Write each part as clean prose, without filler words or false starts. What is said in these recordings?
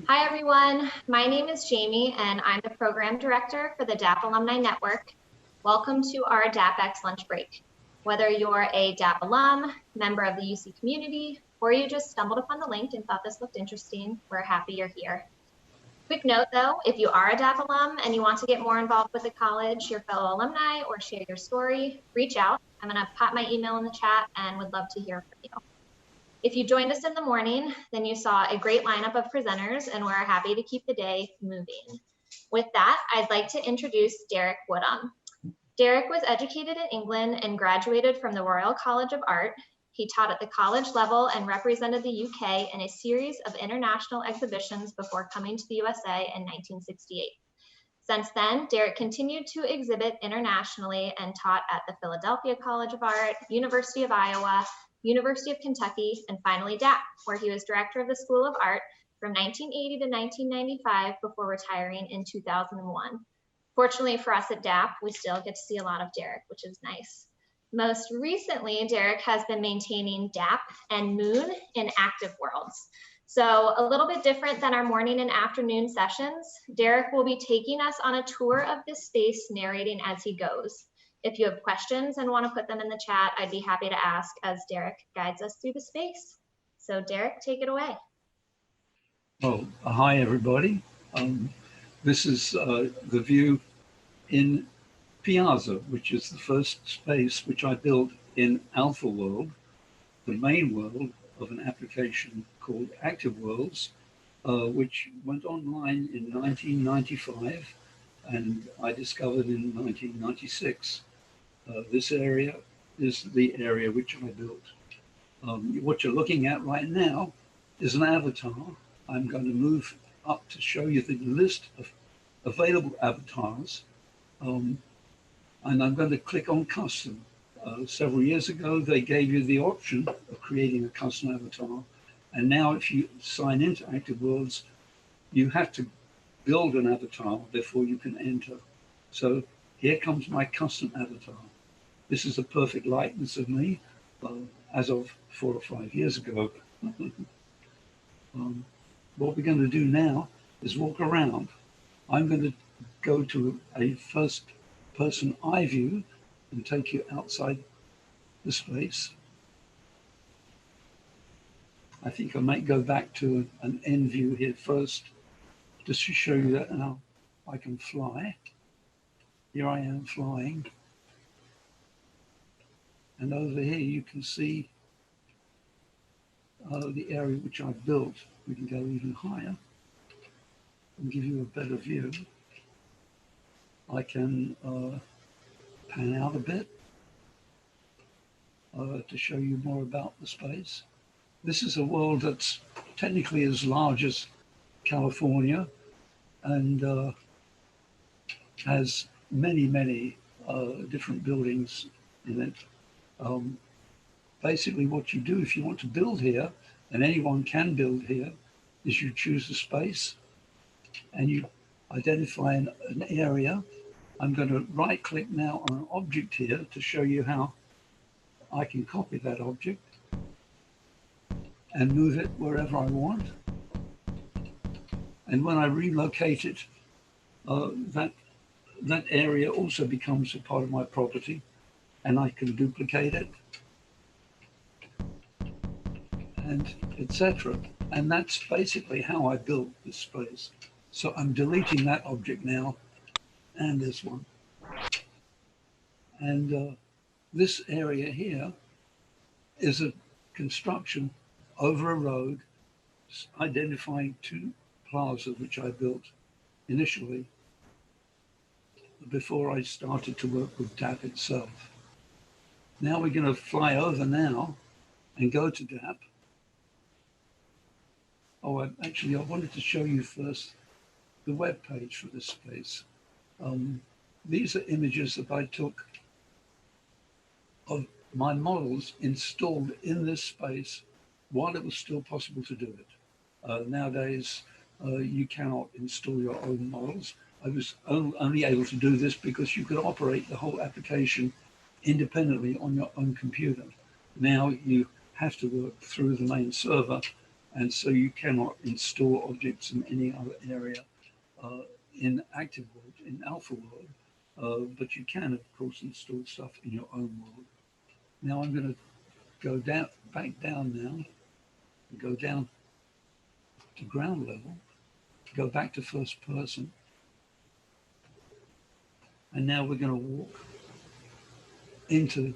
Hi, everyone. My name is Jamie, and I'm the Program Director for the DAAP Alumni Network. Welcome to our DAAPX lunch break. Whether you're a DAAP alum, member of the UC community, or you just stumbled upon the link and thought this looked interesting, we're happy you're here. Quick note, though, if you are a DAAP alum and you want to get more involved with the college, your fellow alumni, or share your story, reach out. I'm going to pop my email in the chat and would love to hear from you. If you joined us in the morning, then you saw a great lineup of presenters, and we're happy to keep the day moving. With that, I'd like to introduce Derrick Woodham. Derrick was educated in England and graduated from the Royal College of Art. He taught at the college level and represented the UK in a series of international exhibitions before coming to the USA in 1968. Since then, Derrick continued to exhibit internationally and taught at the Philadelphia College of Art, University of Iowa, University of Kentucky, and finally DAAP, where he was director of the School of Art from 1980 to 1995 before retiring in 2001. Fortunately for us at DAAP, we still get to see a lot of Derrick, which is nice. Most recently, Derrick has been maintaining DAAP and Moon in ActiveWorlds. So a little bit different than our morning and afternoon sessions, Derrick will be taking us on a tour of this space, narrating as he goes. If you have questions and want to put them in the chat, I'd be happy to ask as Derrick guides us through the space. So Derrick, take it away. Well, hi everybody. This is the view in Piazza, which is the first space which I built in AlphaWorld, the main world of an application called ActiveWorlds, which went online in 1995 and I discovered in 1996. This area is the area which I built. What you're looking at right now is an avatar. I'm going to move up to show you the list of available avatars. And I'm going to click on custom. Several years ago, they gave you the option of creating a custom avatar. And now if you sign into ActiveWorlds, you have to build an avatar before you can enter. So here comes my custom avatar. This is a perfect likeness of me as of 4 or 5 years ago. What we're going to do now is walk around. I'm going to go to a first person eye view and take you outside the space. I think I might go back to an end view here first, just to show you that now I can fly. Here I am flying. And over here you can see the area which I built. We can go even higher and give you a better view. I can pan out a bit to show you more about the space. This is a world that's technically as large as California and has many different buildings in it. Basically what you do if you want to build here, and anyone can build here, is you choose a space and you identify an area. I'm going to right click now on an object here to show you how I can copy that object and move it wherever I want. And when I relocate it, that area also becomes a part of my property, and I can duplicate it, and etc. And that's basically how I built this space. So I'm deleting that object now, and this one. And this area here is a construction over a road, identifying two plazas which I built initially before I started to work with DAAP itself. Now we're going to fly over now and go to DAAP. Oh, I wanted to show you first the web page for this space. These are images that I took of my models installed in this space while it was still possible to do it. Nowadays, you cannot install your own models. I was only able to do this because you could operate the whole application independently on your own computer. Now you have to work through the main server And so you cannot install objects in any other area in ActiveWorlds, in AlphaWorld, but you can, of course, install stuff in your own world. Now I'm going to go down, back down now, and go down to ground level, go back to first person, and now we're going to walk into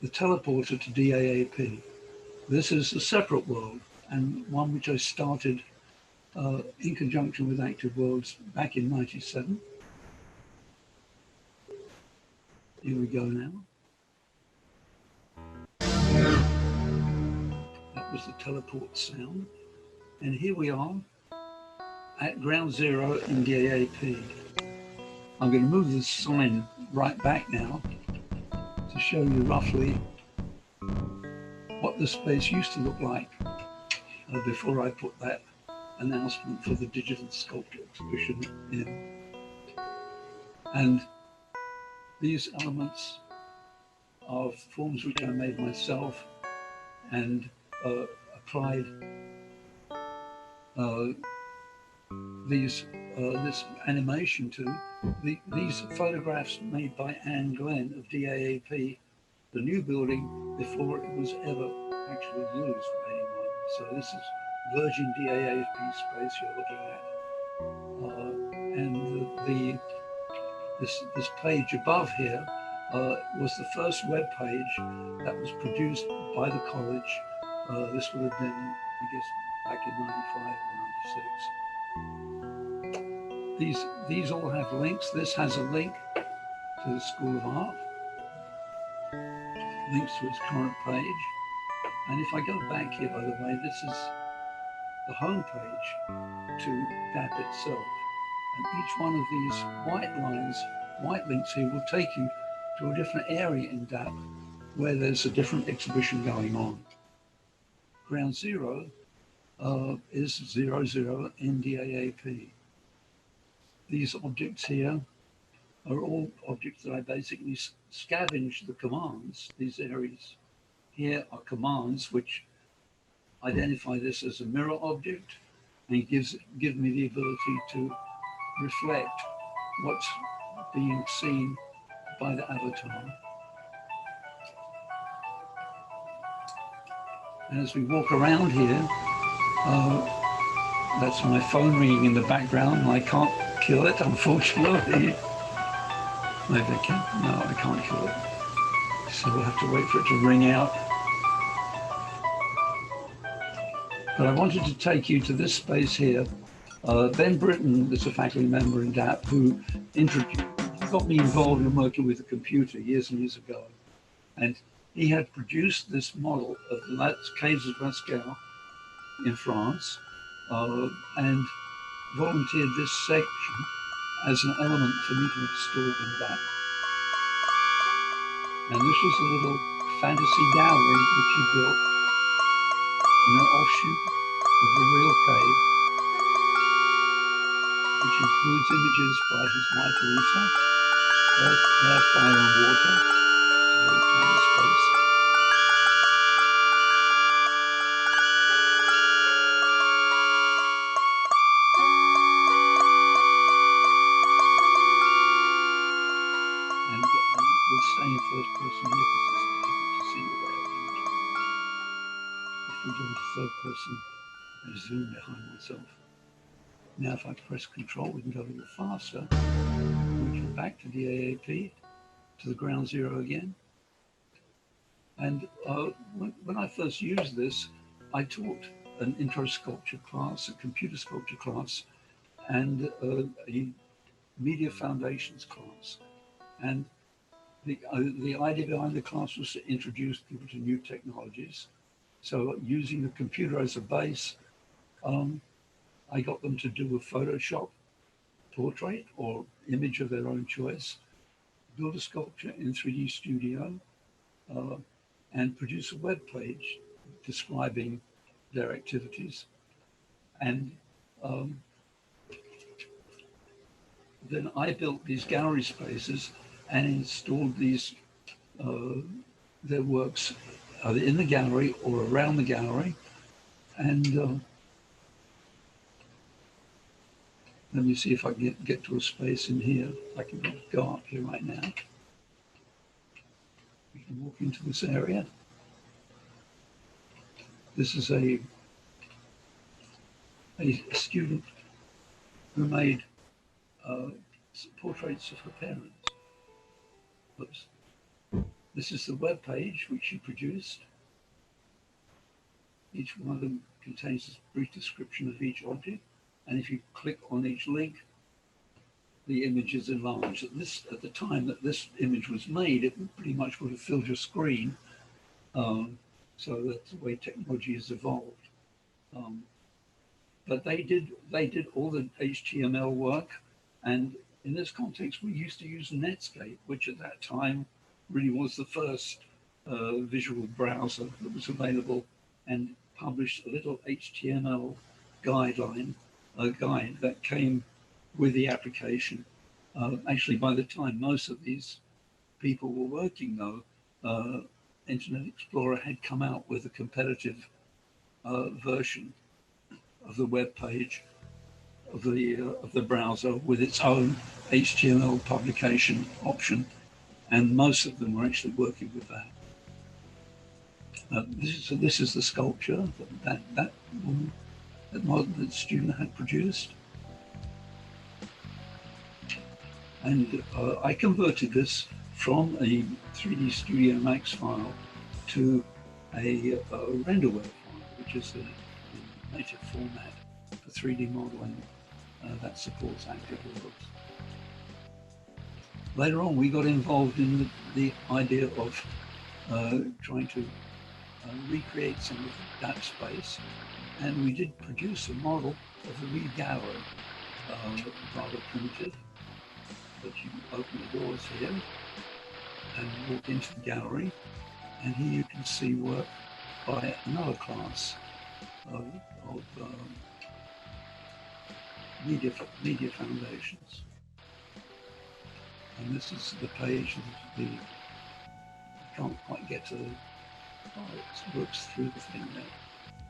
the teleporter to DAAP. This is a separate world, and one which I started in conjunction with ActiveWorlds back in '97. Here we go now. That was the teleport sound. And here we are at ground zero in DAAP. I'm going to move this sign right back now to show you roughly what the space used to look like before I put that announcement for the digital sculpture exhibition in. And these elements are forms which I made myself and applied this animation to. These photographs made by Anne Glenn of DAAP, the new building, before it was ever actually used by anyone. So this is Virgin DAAP space you're looking at. And this page above here was the first web page that was produced by the college. This would have been, I guess, back in '95 or '96. These all have links. This has a link to the School of Art, links to its current page. And if I go back here, by the way, this is the home page to DAAP itself. And each one of these white lines, white links here, will take you to a different area in DAAP where there's a different exhibition going on. Ground zero is 00 in DAAP. These objects here are all objects that I basically scavenged the commands. These areas here are commands which identify this as a mirror object and give me the ability to reflect what's being seen by the avatar. And as we walk around here, that's my phone ringing in the background. I can't kill it, unfortunately. Maybe I can. No, I can't kill it. So we'll have to wait for it to ring out. But I wanted to take you to this space here. Ben Britton is a faculty member in DAAP who got me involved in working with a computer years and years ago. And he had produced this model of the caves of Lascaux in France and volunteered this section as an element for me to install in DAAP. And this was a little fantasy gallery which he built in an offshoot of the real cave, which includes images by his wife Lisa, earth, air, fire and water. It's a very private space. And we'll stay in first person here because it's difficult to see the way around. If we go into third person, I zoom behind myself. Now if I press Control, we can go a little faster. We go back to the DAAP, to the ground zero again. And when I first used this, I taught an intro sculpture class, a computer sculpture class, and a media foundations class. And the idea behind the class was to introduce people to new technologies. So using the computer as a base, I got them to do a Photoshop portrait or image of their own choice, build a sculpture in 3D Studio, and produce a web page describing their activities. And then I built these gallery spaces and installed these their works either in the gallery or around the gallery. And let me see if I can get to a space in here. I can go up here right now. We can walk into this area. This is a student who made portraits of her parents. Oops. This is the web page which she produced. Each one of them contains a brief description of each object, and if you click on each link, the image is enlarged. At the time that this image was made, it pretty much would have filled your screen. So that's the way technology has evolved. But they did all the HTML work, and in this context, we used to use Netscape, which at that time really was the first visual browser that was available, and published a little HTML guide that came with the application. Actually, by the time most of these people were working, though, Internet Explorer had come out with a competitive version of the web page of the browser with its own HTML publication option, and most of them were actually working with that. This is the sculpture that student had produced, and I converted this from a 3D Studio Max file to a renderware file, which is the native format for 3D modeling that supports ActiveWorlds. Later on, we got involved in the idea of trying to recreate some of that space, and we did produce a model of the read gallery, rather primitive, but you open the doors here and walk into the gallery, and here you can see work by another class of media foundations. And this is the page of the, I can't quite get to, it works through the thing there.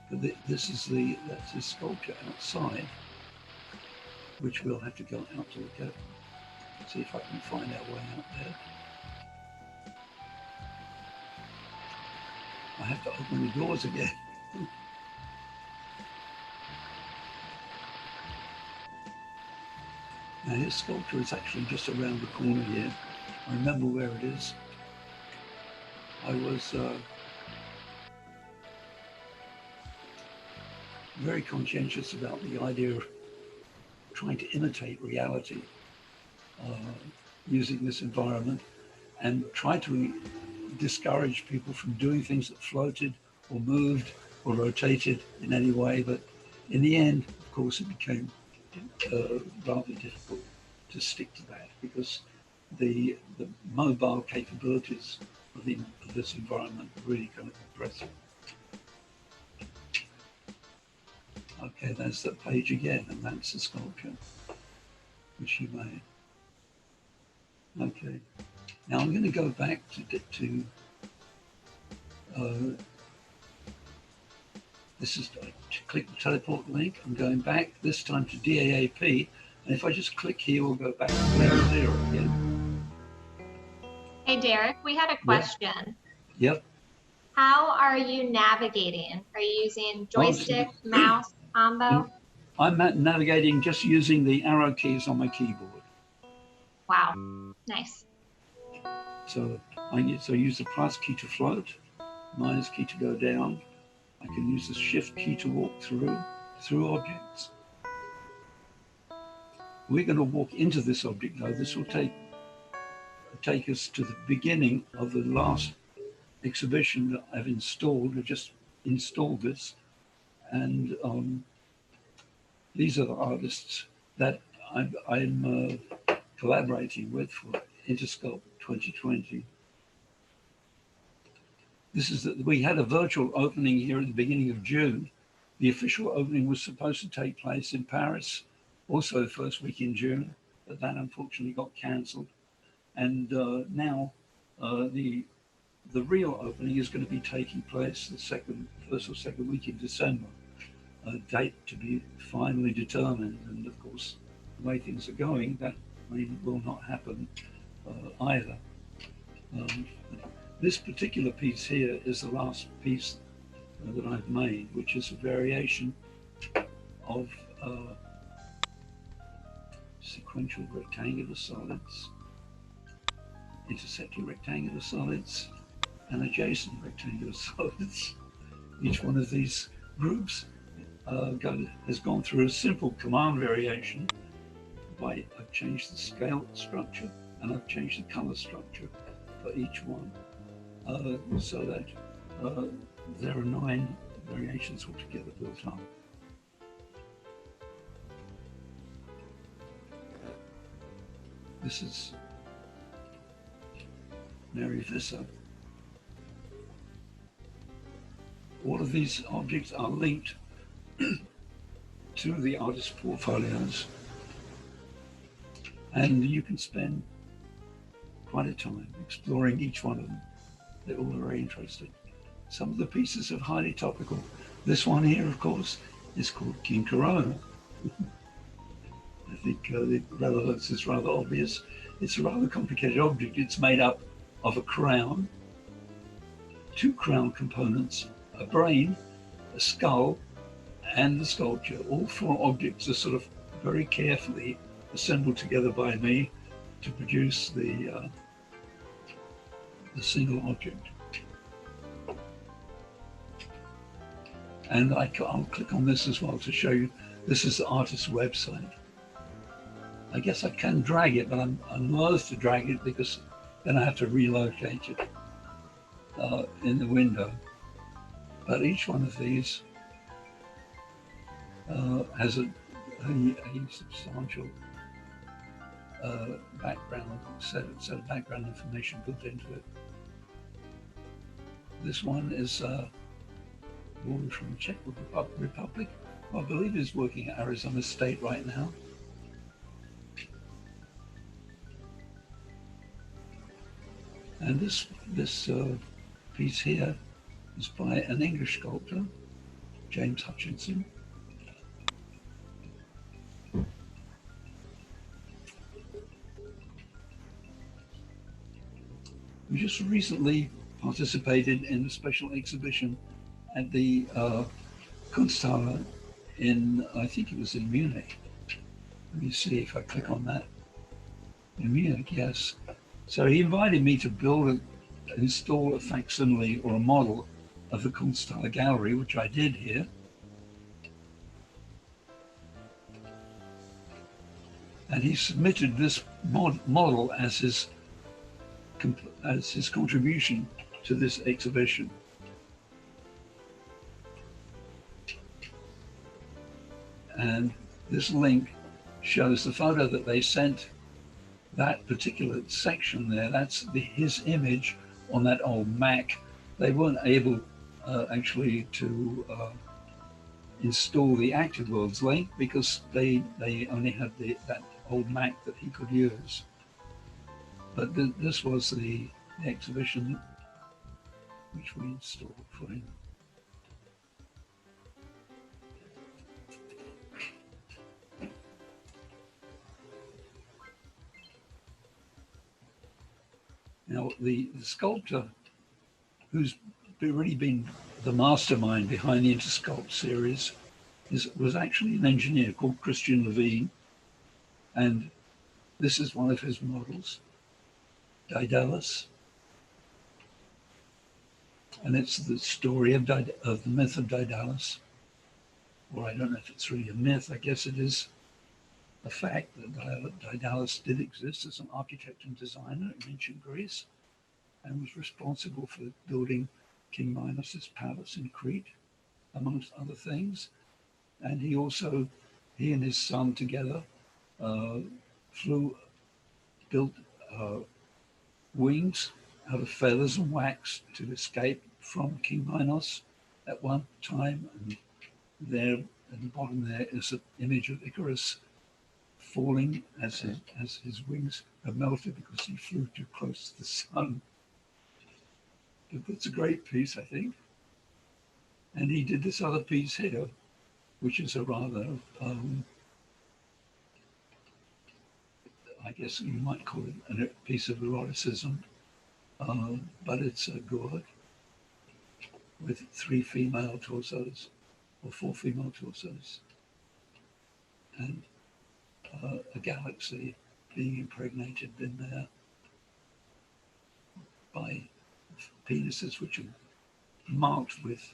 But this is that's the sculpture outside, which we'll have to go out to look at. See if I can find our way out there. I have to open the doors again. Now his sculpture is actually just around the corner here. I remember where it is. I was very conscientious about the idea of trying to imitate reality using this environment, and try to discourage people from doing things that floated or moved or rotated in any way. But in the end, of course, it became rather difficult to stick to that, because the mobile capabilities of this environment are really kind of impressive. Okay, there's the page again, and that's the sculpture which he made. Okay, now I'm going to go back to this is to click the teleport link. I'm going back this time to DAAP, and if I just click here, we'll go back to layer 0 again. Hey, Derek, we had a question. Yep. How are you navigating? Are you using joystick, mouse, combo? I'm navigating just using the arrow keys on my keyboard. Wow, nice. So I use the plus key to float, minus key to go down. I can use the shift key to walk through objects. We're going to walk into this object though. This will take us to the beginning of the last exhibition that I've installed. I just installed this, and these are the artists that I'm collaborating with for Intersculpt 2020. We had a virtual opening here at the beginning of June. The official opening was supposed to take place in Paris, also the first week in June, but that unfortunately got cancelled. And now the real opening is going to be taking place the first or second week in December. date to be finally determined. And of course, the way things are going, that will not happen either. Um, this particular piece here is the last piece that I've made, which is a variation of sequential rectangular solids, intersecting rectangular solids, and adjacent rectangular solids. Each one of these groups has gone through a simple command variation by I've changed the scale structure and I've changed the color structure for each one, so that there are 9 variations altogether built up. This is Mary Visser. All of these objects are linked to the artist's portfolios, and you can spend quite a time exploring each one of them. They're all very interesting. Some of the pieces are highly topical. This one here, of course, is called King Corona. I think the relevance is rather obvious. It's a rather complicated object. It's made up of a crown, 2 crown components, a brain, a skull, and the sculpture. All 4 objects are sort of very carefully assembled together by me to produce the single object. And I'll click on this as well to show you. This is the artist's website. I guess I can drag it, but I'm loath to drag it because then I have to relocate it in the window. But each one of these has a substantial background, set of background information built into it. This one is born from the Czech Republic. I believe he's working at Arizona State right now. And this piece here is by an English sculptor, James Hutchinson. We just recently participated in a special exhibition at the Kunsthalle in, I think it was in Munich. Let me see if I click on that. In Munich, yes. So he invited me to install a facsimile or a model of the Kunsthalle gallery, which I did here. And he submitted this model as his contribution to this exhibition. And this link shows the photo that they sent. That particular section there, that's his image on that old Mac. They weren't able actually to install the ActiveWorlds link because they only had that old Mac that he could use. But this was the exhibition which we installed for him. Now, the sculptor who's really been the mastermind behind the Intersculpt series was actually an engineer called Christian Levine. And this is one of his models, Daedalus. And it's the story of the myth of Daedalus. Or I don't know if it's really a myth, I guess it is a fact that Daedalus did exist as an architect and designer in ancient Greece and was responsible for building King Minos's palace in Crete, amongst other things. And he and his son together built wings out of feathers and wax to escape from King Minos at one time. And there at the bottom there is an image of Icarus falling as his wings have melted because he flew too close to the sun. But that's a great piece, I think. And he did this other piece here, which is a rather, I guess you might call it a piece of eroticism, but it's a gourd with 3 female torsos or 4 female torsos, and a galaxy being impregnated in there by penises which are marked with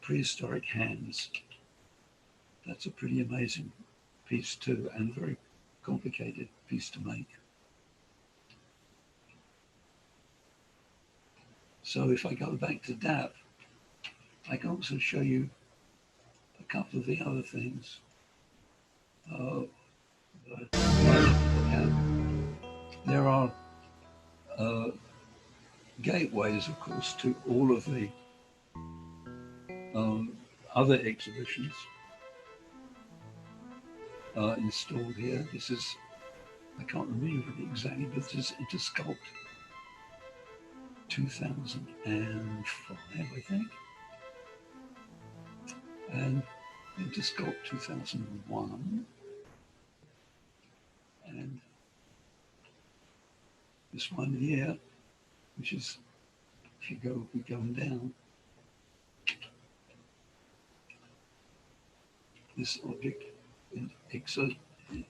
prehistoric hands. That's a pretty amazing piece too, and very complicated piece to make. So if I go back to DAAP, I can also show you a couple of the other things that I like to look at. There are gateways, of course, to all of the other exhibitions installed here. This is, I can't remember it exactly, but this is Intersculpt 2005, I think, and Intersculpt 2001, and this one here, which is, if you go, we're going down, this object it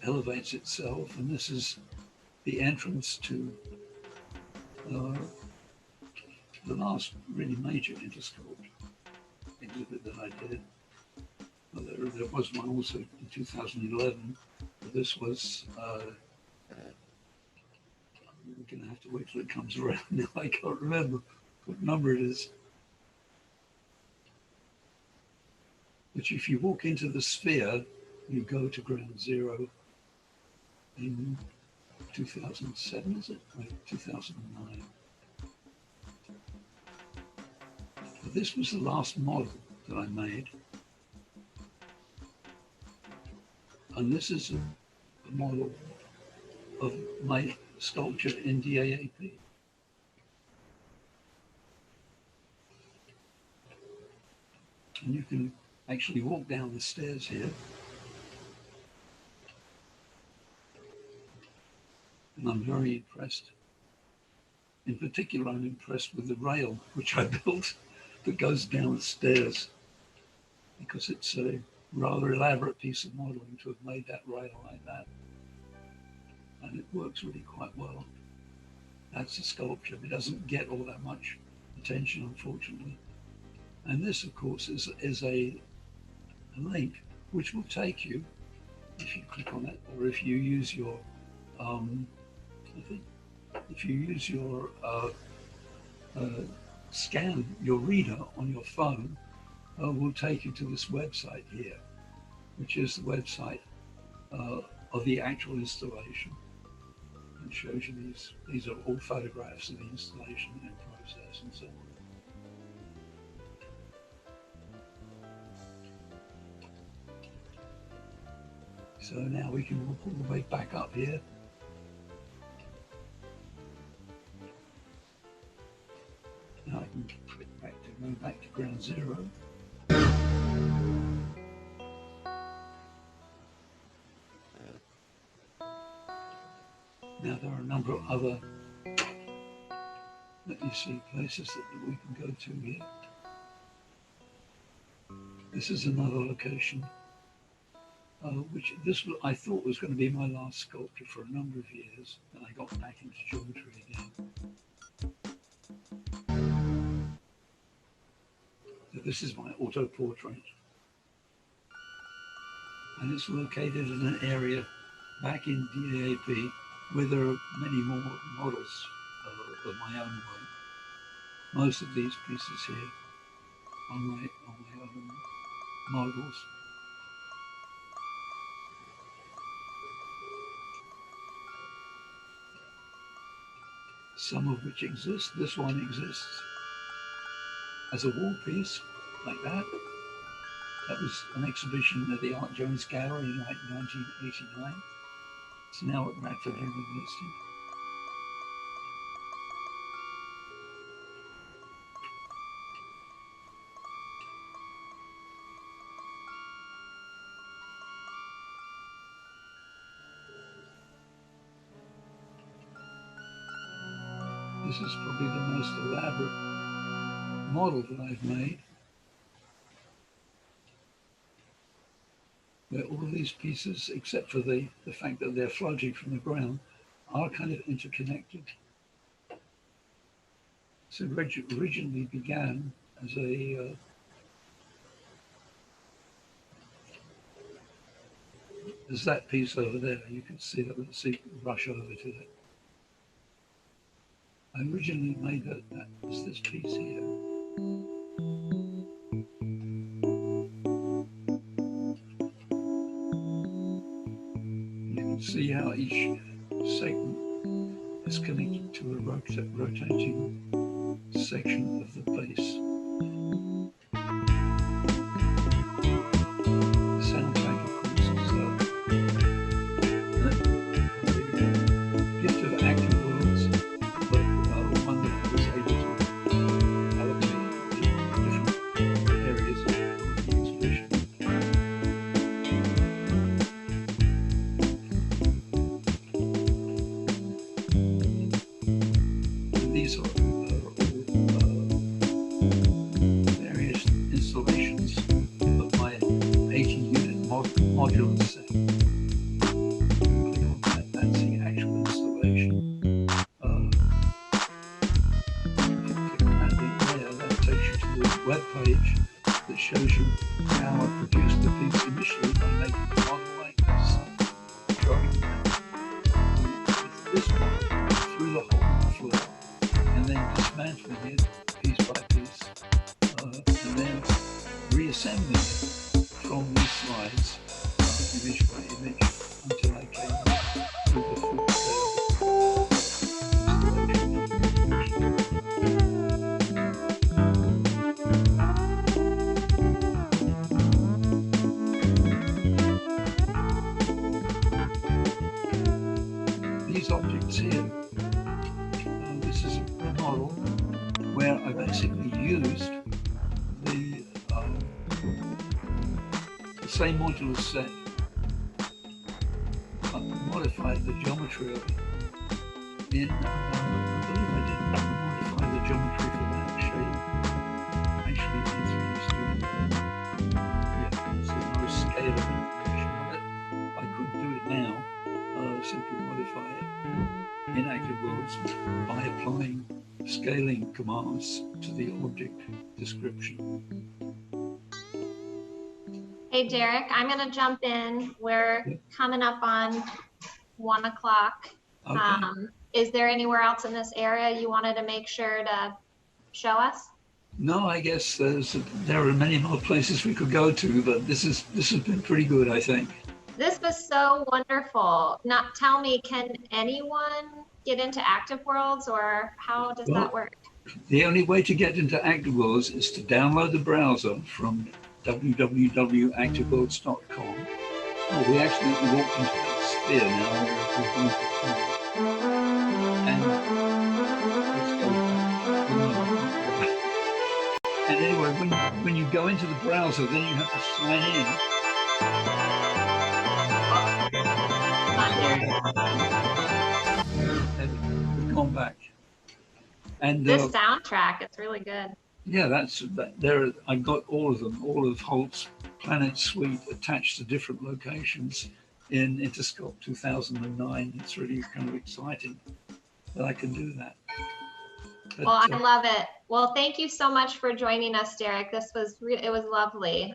elevates itself, and this is the entrance to the last really major Intersculpt exhibit that I did. Well, there was one also in 2011, but this was, we're going to have to wait till it comes around now. I can't remember what number it is. Which if you walk into the sphere, you go to ground zero in 2007, is it? Right, 2009. But this was the last model that I made. And this is a model of my sculpture in DAAP. And you can actually walk down the stairs here. And I'm very impressed. In particular, I'm impressed with the rail which I built that goes down the stairs, because it's a rather elaborate piece of modeling to have made that rail like that. And it works really quite well. That's a sculpture. It doesn't get all that much attention, unfortunately. And this, of course, is a link which will take you, if you click on it, or if you use your, if you use your scan your reader on your phone, will take you to this website here, which is the website of the actual installation. It shows you these are all photographs of the installation and process and so on. So now we can walk all the way back up here. Now I can click back to go back to ground zero. Now there are a number of other, let me see, places that we can go to here. This is another location, which I thought was going to be my last sculpture for a number of years, and I got back into geometry again. So this is my auto-portrait, and it's located in an area back in DAAP where there are many more models of my own work. Most of these pieces here are my own models. Some of which exist. This one exists as a wall piece, like that. That was an exhibition at the Art Jones Gallery in like 1989. It's now at Radford University. This is probably the most elaborate model that I've made, where all these pieces, except for the fact that they're floating from the ground, are kind of interconnected. So originally began as a there's that piece over there. You can see that. Let's see, rush over to it. I originally made that as this piece here. You can see how each segment is connected to a rotating section of the base. The soundtrack, of course, is the gift of ActiveWorlds, but one that I was able to allocate to different areas of the exhibition. And these are all various installations of my 80-unit modular set. Click on that, that's the actual installation. Click on that link there, that takes you to the web page that shows you how I produced the piece initially by making the model like this, drawing with this model through the hole in the floor, and then dismantling it piece by piece, and then reassembling it from these slides, image by image, until I came up with the full scale installation. These objects here, this is a model where I basically used the same modular set, modified the geometry of it in, I believe I did modify the geometry for that shape. Actually, it's doing so no scale of information on it. I could do it now, simply modify it in ActiveWorlds by applying scaling commands to the object description. Hey, Derrick, I'm going to jump in. We're coming up on 1 o'clock. Okay. Is there anywhere else in this area you wanted to make sure to show us? No, I guess there are many more places we could go to, but this has been pretty good, I think. This was so wonderful. Now, tell me, can anyone get into ActiveWorlds, or how does that work? The only way to get into ActiveWorlds is to download the browser from www.activeworlds.com. Oh, we accidentally walked into that sphere now. We're going to and let's go back. And anyway, when you go into the browser, then you have to sign in. And we've gone back. And this soundtrack, it's really good. Yeah, there. I got all of them, all of Holt's Planet Suite attached to different locations in Intersculpt 2009. It's really kind of exciting that I can do that. But, well, I love it. Well, thank you so much for joining us, Derrick. This was it was lovely.